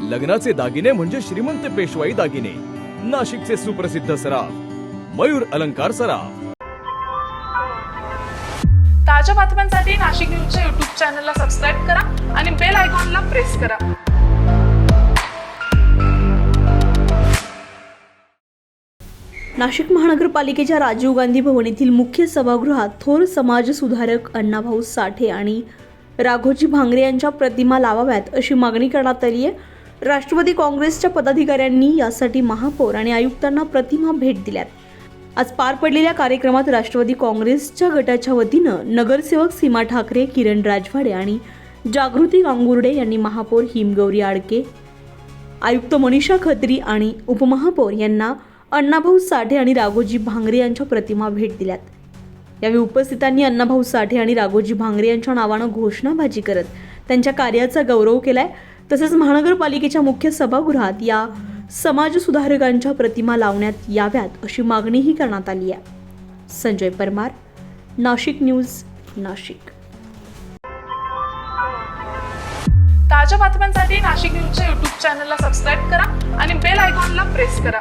लग्नाचे दागिने म्हणजे श्रीमंत पेशवाई दागिने, नाशिकचे सुप्रसिद्ध सराफ मयूर अलंकार सराफ। ताज्या बातम्यांसाठी नाशिक न्यूजच्या YouTube चॅनलला सबस्क्राईब करा आणि बेल आयकॉनला प्रेस करा। नाशिक महानगरपालिकेच्या राजीव गांधी भवन येथील मुख्य सभागृहात थोर समाजसुधारक अण्णाभाऊ साठे आणि राघोजी भांगरे यांच्या प्रतिमा लावाव्यात अशी मागणी करण्यात आली आहे। राष्ट्रवादी काँग्रेसच्या पदाधिकाऱ्यांनी यासाठी महापौर आणि आयुक्तांना प्रतिमा भेट दिल्यात। आज पार पडलेल्या कार्यक्रमात राष्ट्रवादी काँग्रेसच्या गटाच्या वतीनं नगरसेवक सीमा ठाकरे, किरण राजवाडे आणि जागृती गांगुर्डे यांनी महापौर हिमगौरी आडके, आयुक्त मनीषा खत्री आणि उपमहापौर यांना अण्णाभाऊ साठे आणि राघोजी भांगरे यांच्या प्रतिमा भेट दिल्यात। यावेळी उपस्थितांनी अण्णाभाऊ साठे आणि राघोजी भांगरे यांच्या नावानं घोषणाबाजी करत त्यांच्या कार्याचा गौरव केलाय। तसेच महानगरपालिकेच्या मुख्य सभागृहात या समाजसुधारकांच्या प्रतिमा लावण्यात याव्यात अशी मागणीही करण्यात आली आहे। संजय परमार, नाशिक न्यूज, नाशिक। ताज्या बातम्यांसाठी नाशिक न्यूजच्या YouTube चॅनलला सबस्क्राईब करा आणि बेल आयकॉनला प्रेस करा।